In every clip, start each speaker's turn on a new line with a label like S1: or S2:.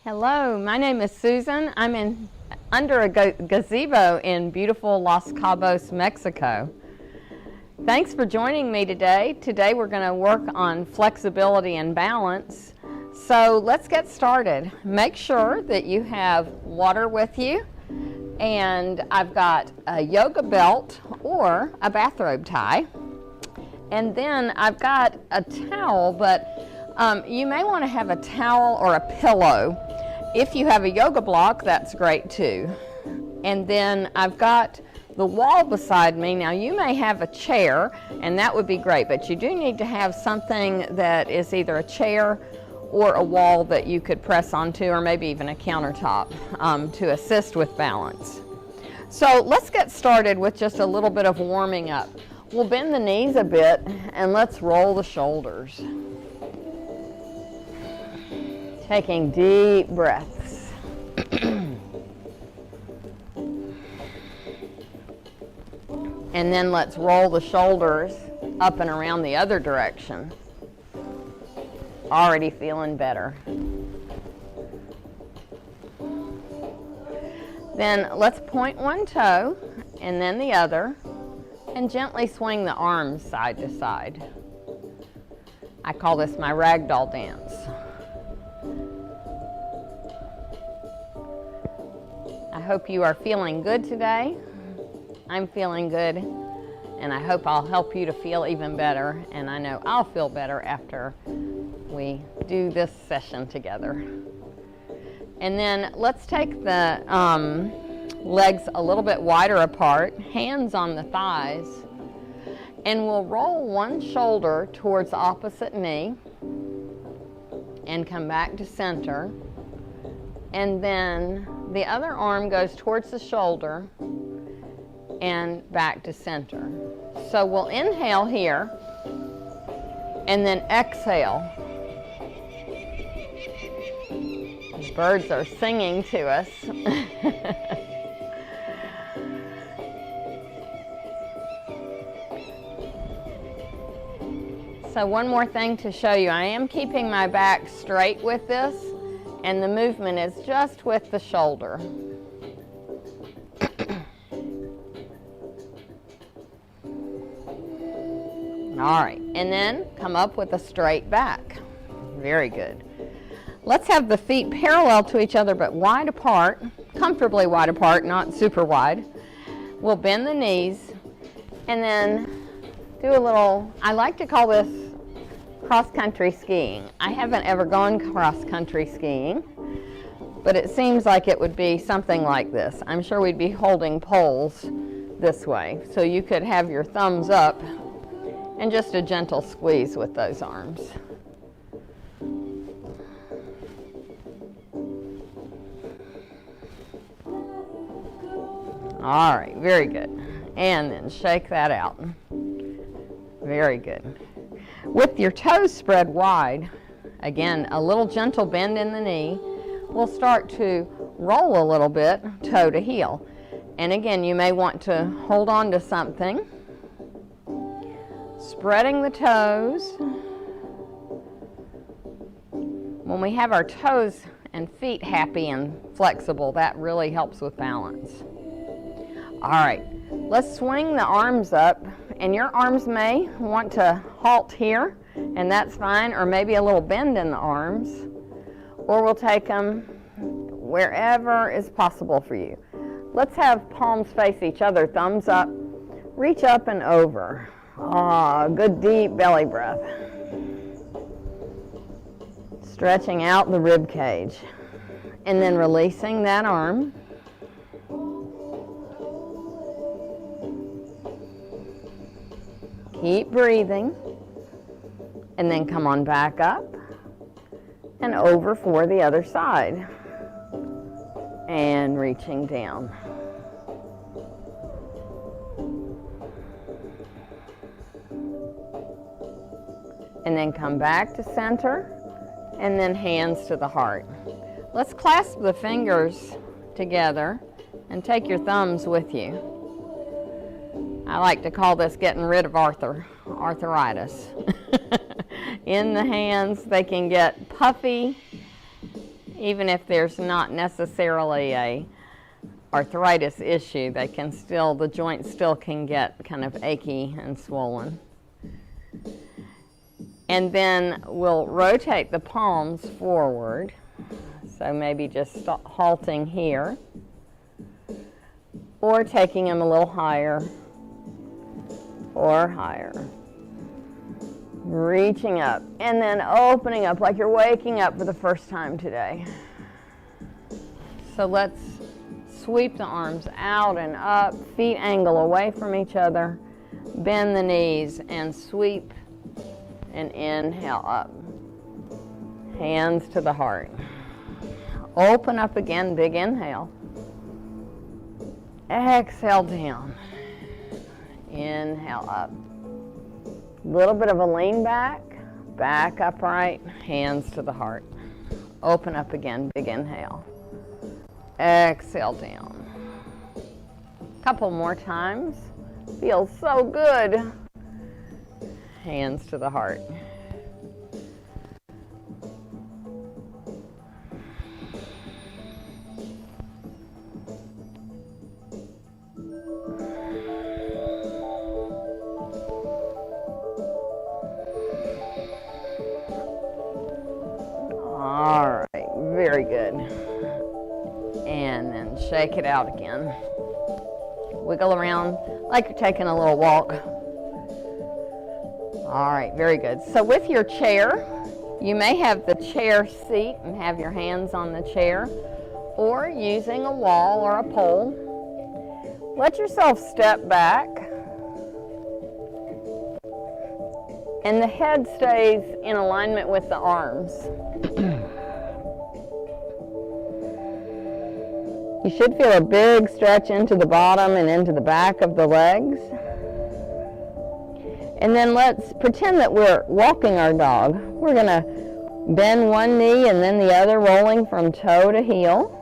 S1: Hello, my name is Susan. I'm under a gazebo in beautiful Los Cabos, Mexico. Thanks for joining me today. Today we're going to work on flexibility and balance. So let's get started. Make sure that you have water with you, and I've got a yoga belt or a bathrobe tie. And then I've got a towel, but you may want to have a towel or a pillow. If you have a yoga block, that's great too. And then I've got the wall beside me. Now you may have a chair, and that would be great, but you do need to have something that is either a chair or a wall that you could press onto, or maybe even a countertop to assist with balance. So let's get started with just a little bit of warming up. We'll bend the knees a bit and let's roll the shoulders. Taking deep breaths. And then let's roll the shoulders up and around the other direction. Already feeling better. Then let's point one toe and then the other and gently swing the arms side to side. I call this my Ragdoll Dance. I hope you are feeling good today. I'm feeling good, and I hope I'll help you to feel even better, and I know I'll feel better after we do this session together. And then let's take the legs a little bit wider apart, hands on the thighs, and we'll roll one shoulder towards the opposite knee and come back to center. And then the other arm goes towards the shoulder and back to center. So we'll inhale here and then exhale. These birds are singing to us. So one more thing to show you. I am keeping my back straight with this, and the movement is just with the shoulder. All right, and then come up with a straight back. Very good. Let's have the feet parallel to each other but wide apart, comfortably wide apart, not super wide. We'll bend the knees and then do a little, I like to call this cross-country skiing. I haven't ever gone cross-country skiing, but it seems like it would be something like this. I'm sure we'd be holding poles this way, so you could have your thumbs up and just a gentle squeeze with those arms. All right, very good. And then shake that out. Very good. With your toes spread wide, again, a little gentle bend in the knee, we'll start to roll a little bit, toe to heel. And again, you may want to hold on to something. Spreading the toes. When we have our toes and feet happy and flexible, that really helps with balance. All right, let's swing the arms up, and your arms may want to halt here, and that's fine, or maybe a little bend in the arms, or we'll take them wherever is possible for you. Let's have palms face each other, thumbs up, reach up and over. Ah, good deep belly breath. Stretching out the rib cage, and then releasing that arm. Keep breathing, and then come on back up and over for the other side, and reaching down. And then come back to center, and then hands to the heart. Let's clasp the fingers together and take your thumbs with you. I like to call this getting rid of arthritis. In the hands, they can get puffy, even if there's not necessarily a arthritis issue, they can still, the joint still can get kind of achy and swollen. And then we'll rotate the palms forward. So maybe just halting here, or taking them a little higher or higher. Reaching up and then opening up like you're waking up for the first time today. So let's sweep the arms out and up, feet angle away from each other, bend the knees and sweep and inhale up. Hands to the heart. Open up again, big inhale. Exhale down. Inhale up. Little bit of a lean back, back upright, hands to the heart. Open up again, big inhale. Exhale down. Couple more times. Feels so good. Hands to the heart. All right, very good. And then shake it out again. Wiggle around like you're taking a little walk. All right, very good. So with your chair, you may have the chair seat and have your hands on the chair, or using a wall or a pole. Let yourself step back, and the head stays in alignment with the arms. You should feel a big stretch into the bottom and into the back of the legs. And then let's pretend that we're walking our dog. We're going to bend one knee and then the other, rolling from toe to heel.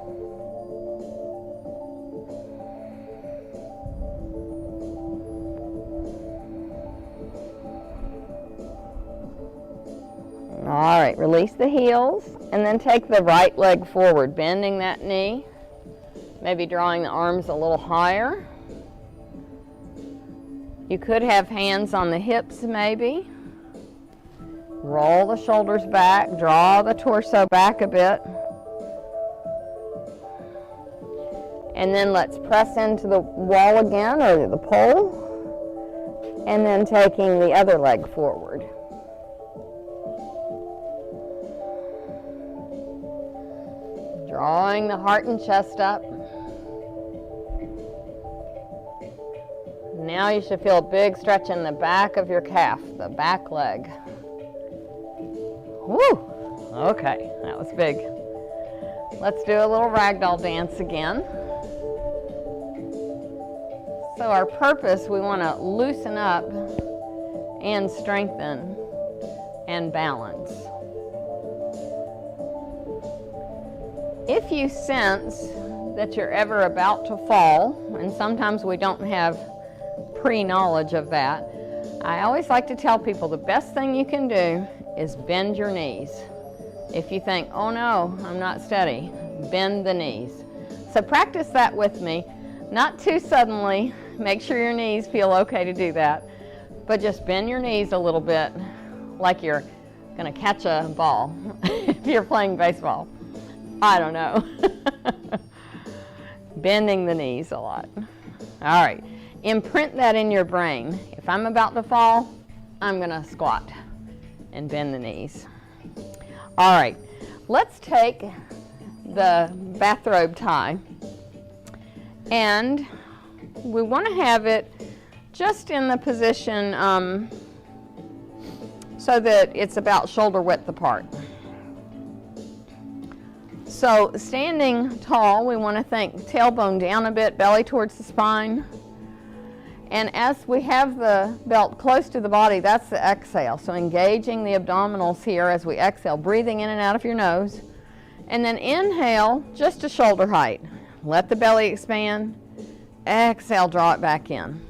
S1: All right, release the heels and then take the right leg forward, bending that knee. Maybe drawing the arms a little higher. You could have hands on the hips maybe. Roll the shoulders back, draw the torso back a bit. And then let's press into the wall again, or the pole. And then taking the other leg forward. Drawing the heart and chest up. Now you should feel a big stretch in the back of your calf, the back leg. Woo! Okay, that was big. Let's do a little ragdoll dance again. So our purpose, we want to loosen up and strengthen and balance. If you sense that you're ever about to fall, and sometimes we don't have pre-knowledge of that, I always like to tell people the best thing you can do is bend your knees. If you think, oh no, I'm not steady, bend the knees. So practice that with me, not too suddenly. Make sure your knees feel okay to do that, but just bend your knees a little bit like you're going to catch a ball if you're playing baseball. I don't know. Bending the knees a lot. All right. Imprint that in your brain. If I'm about to fall, I'm going to squat and bend the knees. All right. Let's take the bathrobe tie, and we want to have it just in the position so that it's about shoulder width apart. So standing tall, we want to think tailbone down a bit, belly towards the spine. And as we have the belt close to the body, that's the exhale. So engaging the abdominals here as we exhale, breathing in and out of your nose. And then inhale just to shoulder height. Let the belly expand. Exhale, draw it back in.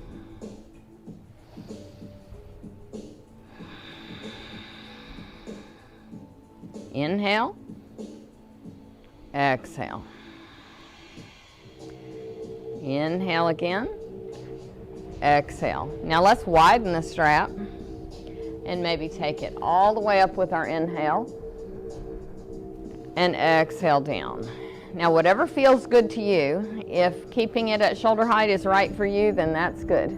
S1: Inhale. exhale. Inhale again, exhale. Now let's widen the strap and maybe take it all the way up with our inhale and exhale down. Now whatever feels good to you, if keeping it at shoulder height is right for you, then that's good.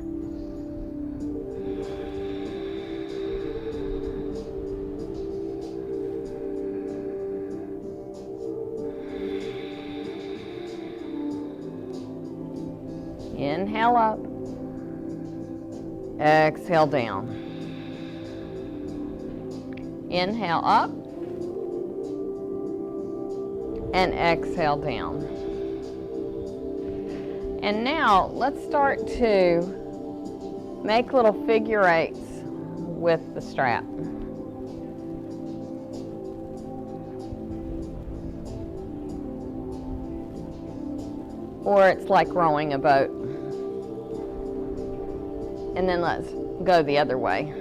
S1: Inhale up, exhale down. Inhale up and exhale down. And now let's start to make little figure eights with the strap. Or it's like rowing a boat. And then let's go the other way.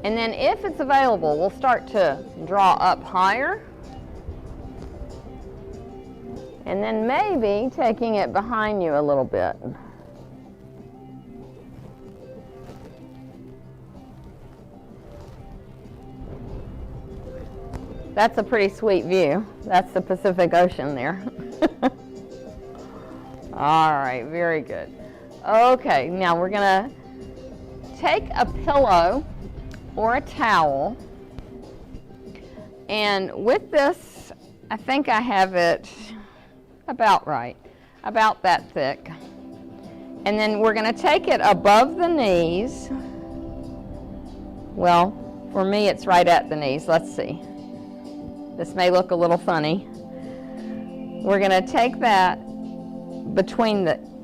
S1: And then if it's available, we'll start to draw up higher. And then maybe taking it behind you a little bit. That's a pretty sweet view. That's the Pacific Ocean there. All right, very good. Okay, now we're gonna take a pillow or a towel, and with this, I think I have it about right, about that thick. And then we're gonna take it above the knees. Well, for me, it's right at the knees. Let's see. This may look a little funny. We're gonna take that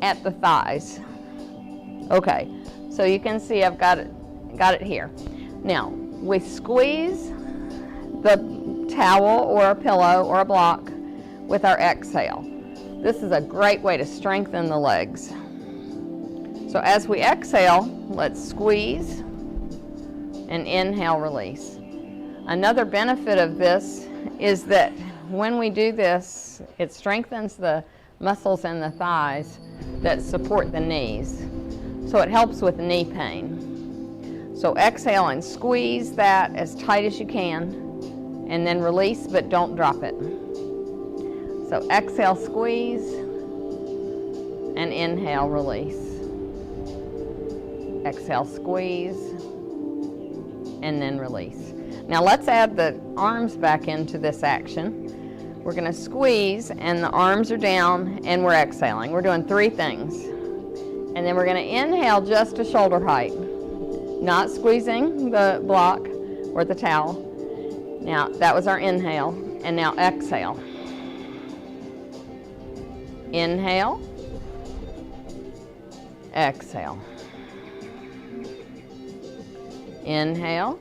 S1: at the thighs. Okay, so you can see I've got it here. Now, we squeeze the towel or a pillow or a block with our exhale. This is a great way to strengthen the legs. So as we exhale, let's squeeze and inhale, release. Another benefit of this is that when we do this, it strengthens the muscles in the thighs that support the knees. So it helps with knee pain. So exhale and squeeze that as tight as you can, and then release, but don't drop it. So exhale, squeeze, and inhale, release. Exhale, squeeze, and then release. Now let's add the arms back into this action. We're going to squeeze, and the arms are down, and we're exhaling. We're doing 3 things. And then we're going to inhale just to shoulder height, not squeezing the block or the towel. Now, that was our inhale, and now exhale. Inhale, exhale. Inhale,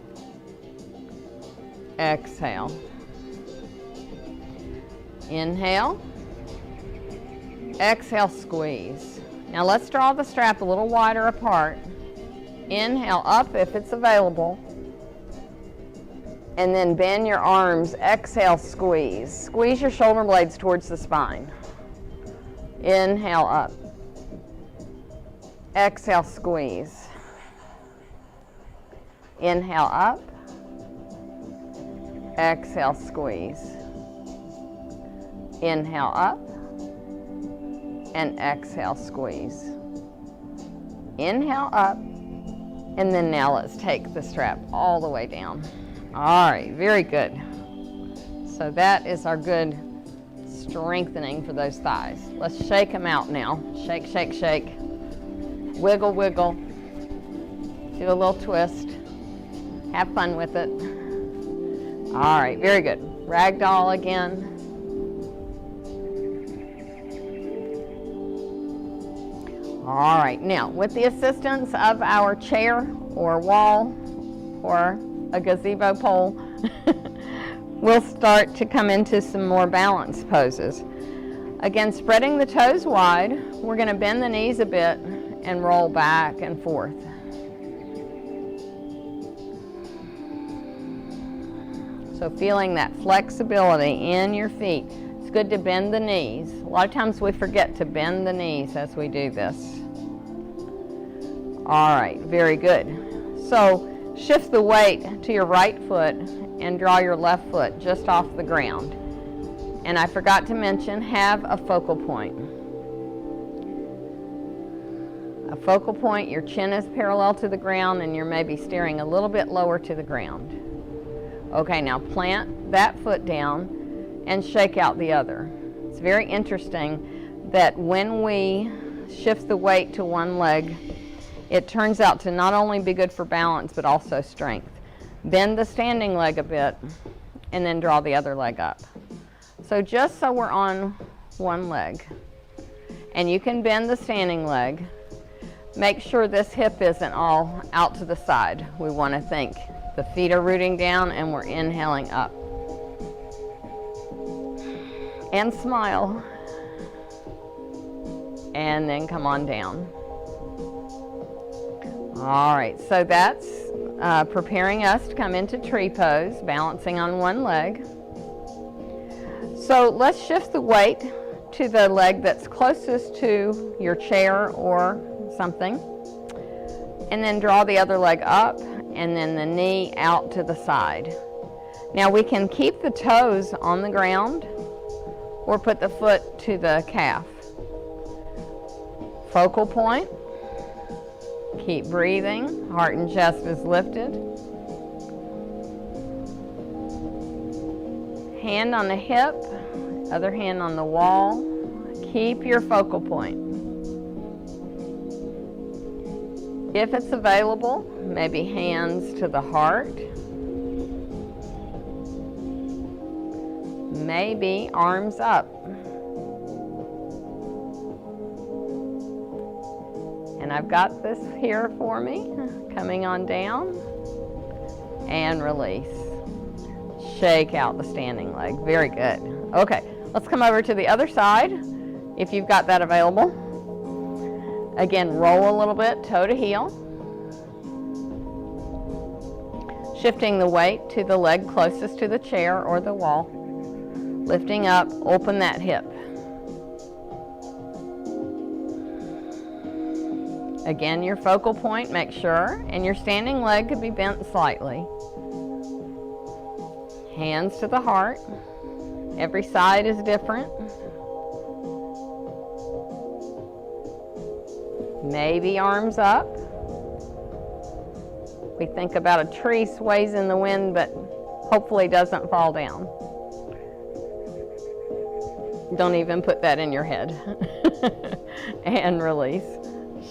S1: exhale. Inhale, exhale, squeeze. Now let's draw the strap a little wider apart. Inhale up if it's available. And then bend your arms, exhale, squeeze. Squeeze your shoulder blades towards the spine. Inhale up. Exhale, squeeze. Inhale up. Exhale, squeeze. Inhale up. And exhale, squeeze. Inhale up. And then now let's take the strap all the way down. All right, very good. So that is our good strengthening for those thighs. Let's shake them out now. Shake, shake, shake. Wiggle, wiggle. Do a little twist. Have fun with it. All right, very good. Ragdoll again. All right, now with the assistance of our chair or wall or a gazebo pole, we'll start to come into some more balanced poses. Again, spreading the toes wide, we're going to bend the knees a bit and roll back and forth. So feeling that flexibility in your feet. It's good to bend the knees. A lot of times we forget to bend the knees as we do this. All right, very good. So shift the weight to your right foot and draw your left foot just off the ground. And I forgot to mention, have a focal point. A focal point, your chin is parallel to the ground and you're maybe staring a little bit lower to the ground. Okay, now plant that foot down and shake out the other. It's very interesting that when we shift the weight to one leg, it turns out to not only be good for balance but also strength. Bend the standing leg a bit and then draw the other leg up. So just so we're on one leg, and you can bend the standing leg, make sure this hip isn't all out to the side. We want to think the feet are rooting down and we're inhaling up. And smile. And then come on down. All right, so that's preparing us to come into tree pose, balancing on one leg. So let's shift the weight to the leg that's closest to your chair or something. And then draw the other leg up and then the knee out to the side. Now we can keep the toes on the ground or put the foot to the calf. Focal point. Keep breathing. Heart and chest is lifted. Hand on the hip, other hand on the wall. Keep your focal point. If it's available, maybe hands to the heart. Maybe arms up. And I've got this here for me, coming on down, and release. Shake out the standing leg, very good. Okay, let's come over to the other side, if you've got that available. Again, roll a little bit, toe to heel. Shifting the weight to the leg closest to the chair or the wall. Lifting up, open that hip. Again, your focal point, make sure, and your standing leg could be bent slightly. Hands to the heart. Every side is different. Maybe arms up. We think about a tree sways in the wind, but hopefully doesn't fall down. Don't even put that in your head. And release.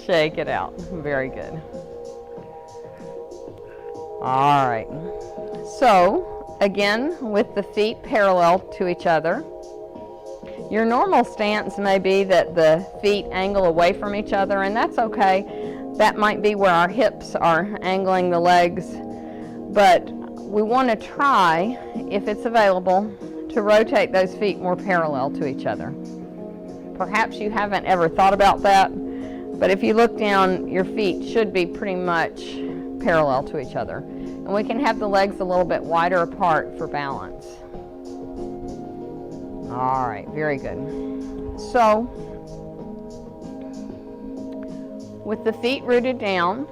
S1: Shake it out. Very good. All right. So, again, with the feet parallel to each other, your normal stance may be that the feet angle away from each other, and that's okay. That might be where our hips are angling the legs, but we want to try, if it's available, to rotate those feet more parallel to each other. Perhaps you haven't ever thought about that, but if you look down, your feet should be pretty much parallel to each other. And we can have the legs a little bit wider apart for balance. All right, very good. So, with the feet rooted down,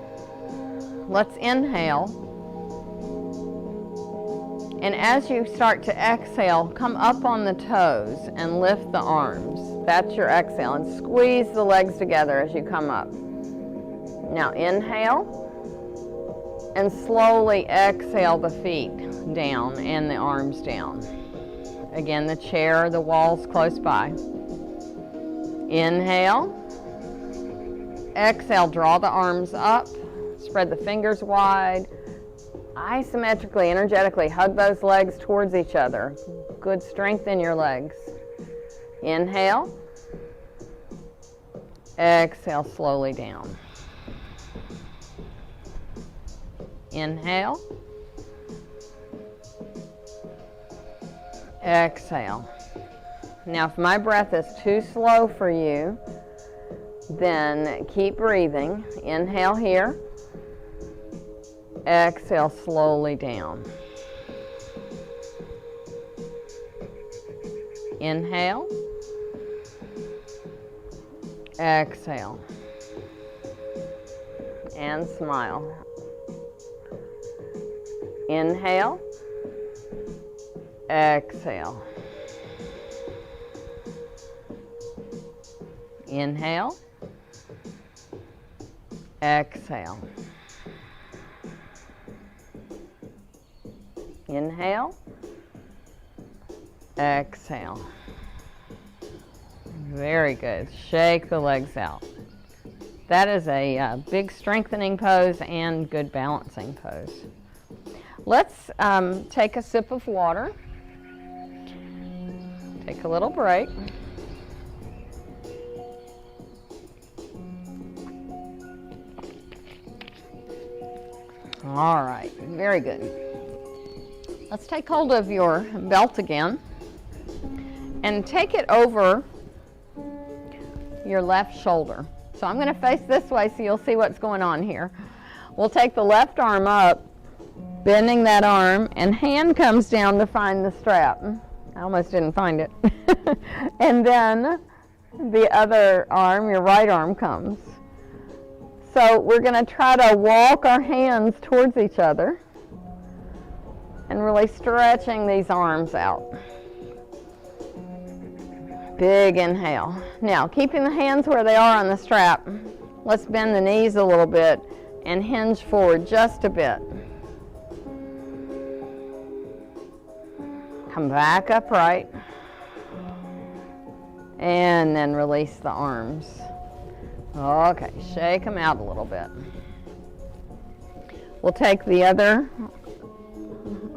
S1: let's inhale. And as you start to exhale, come up on the toes and lift the arms. That's your exhale. And squeeze the legs together as you come up. Now inhale. And slowly exhale the feet down and the arms down. Again, the chair, the walls close by. Inhale. Exhale, draw the arms up. Spread the fingers wide. Isometrically, energetically, hug those legs towards each other. Good strength in your legs. Inhale. Exhale slowly down. Inhale. Exhale. Now, if my breath is too slow for you, then keep breathing. Inhale here. Exhale slowly down. Inhale. Exhale. And smile. Inhale. Exhale. Inhale. Exhale. Inhale. Exhale. Very good. Shake the legs out. That is a big strengthening pose and good balancing pose. Let's take a sip of water. Take a little break. All right, very good. Let's take hold of your belt again and take it over your left shoulder. So I'm going to face this way so you'll see what's going on here. We'll take the left arm up, bending that arm, and hand comes down to find the strap. I almost didn't find it. And then the other arm, your right arm, comes. So we're going to try to walk our hands towards each other and really stretching these arms out. Big inhale. Now, keeping the hands where they are on the strap, let's bend the knees a little bit and hinge forward just a bit. Come back upright. And then release the arms. Okay, shake them out a little bit. We'll take the other,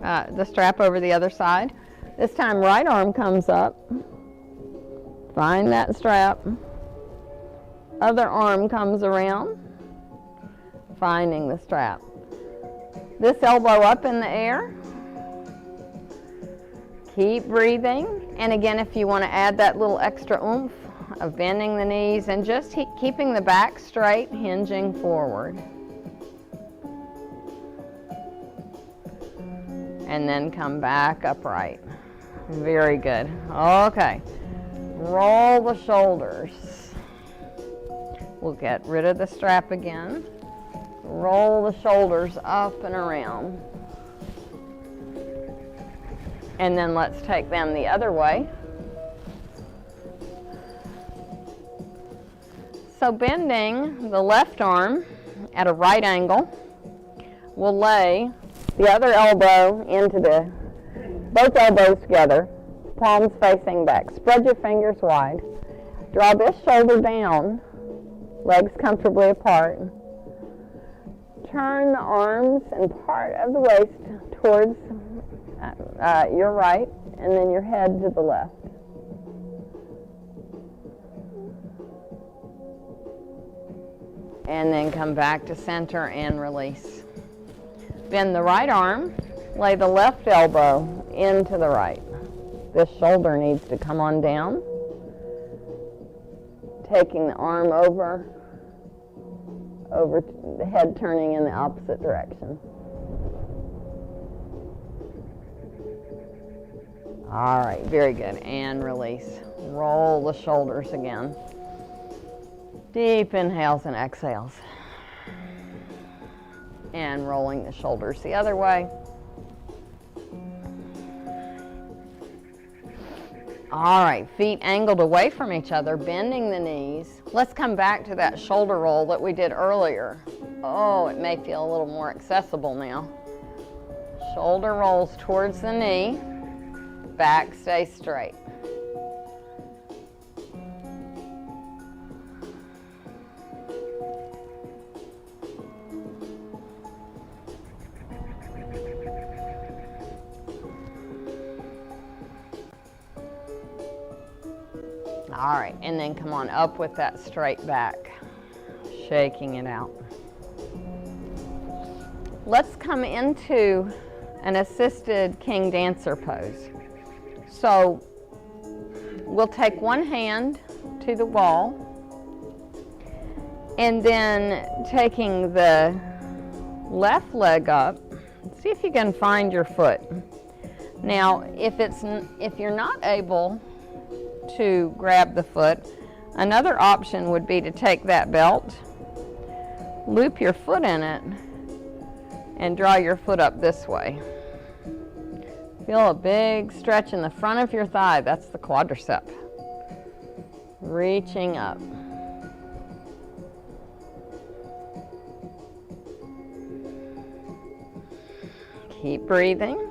S1: the strap over the other side. This time, right arm comes up. Find that strap. Other arm comes around, finding the strap. This elbow up in the air. Keep breathing. And again, if you want to add that little extra oomph of bending the knees and just keeping the back straight, hinging forward. And then come back upright. Very good. Okay. Roll the shoulders. We'll get rid of the strap again. Roll the shoulders up and around. And then let's take them the other way. So bending the left arm at a right angle, we'll lay the other elbow into both elbows together, palms facing back. Spread your fingers wide. Draw this shoulder down, legs comfortably apart. Turn the arms and part of the waist towards your right, and then your head to the left. And then come back to center and release. Bend the right arm, lay the left elbow into the right. This shoulder needs to come on down. Taking the arm over the head turning in the opposite direction. All right, very good. And release. Roll the shoulders again. Deep inhales and exhales. And rolling the shoulders the other way. All right, feet angled away from each other, bending the knees. Let's come back to that shoulder roll that we did earlier. Oh, it may feel a little more accessible now. Shoulder rolls towards the knee. Back stay straight. All right, and then come on up with that straight back, shaking it out. Let's come into an assisted king dancer pose. So we'll take one hand to the wall, and then taking the left leg up, see if you can find your foot. Now, if you're not able to grab the foot. Another option would be to take that belt, loop your foot in it, and draw your foot up this way. Feel a big stretch in the front of your thigh. That's the quadricep. Reaching up. Keep breathing.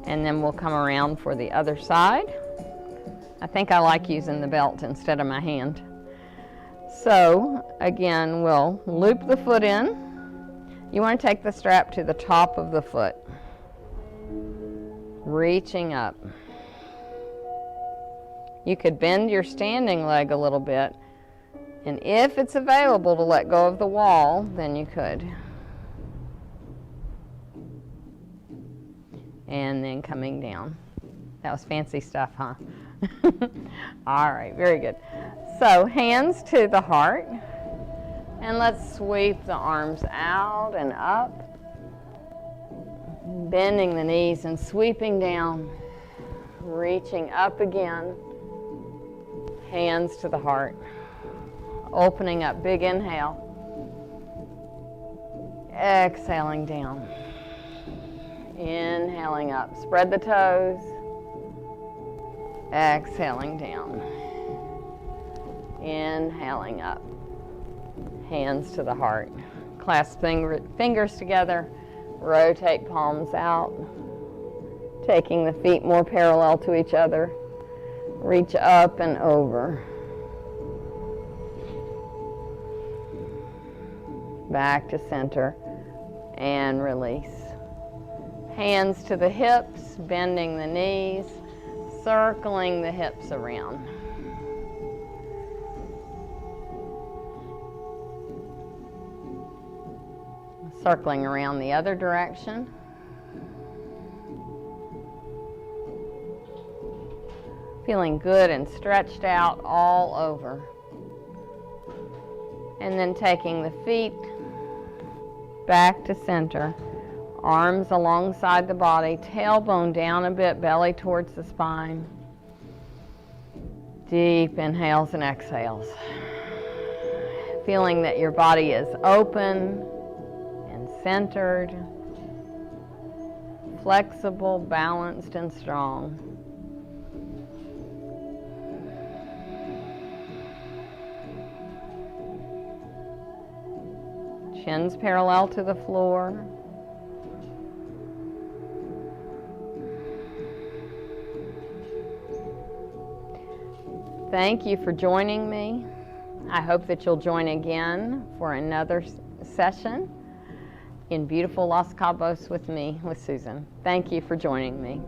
S1: And then we'll come around for the other side. I think I like using the belt instead of my hand. So again, we'll loop the foot in. You want to take the strap to the top of the foot. Reaching up. You could bend your standing leg a little bit, and if it's available to let go of the wall, then you could. And then coming down. That was fancy stuff, huh? All right, very good. So hands to the heart, and let's sweep the arms out and up, bending the knees and sweeping down, reaching up again, hands to the heart, opening up, big inhale, exhaling down, inhaling up, spread the toes, exhaling down, inhaling up, hands to the heart, clasp fingers together, rotate palms out, taking the feet more parallel to each other, reach up and over, back to center, and release. Hands to the hips, bending the knees, circling the hips around. Circling around the other direction. Feeling good and stretched out all over. And then taking the feet back to center. Arms alongside the body, tailbone down a bit, belly towards the spine. Deep inhales and exhales. Feeling that your body is open and centered, flexible, balanced, and strong. Chins parallel to the floor. Thank you for joining me. I hope that you'll join again for another session in beautiful Los Cabos with me, with Susan. Thank you for joining me.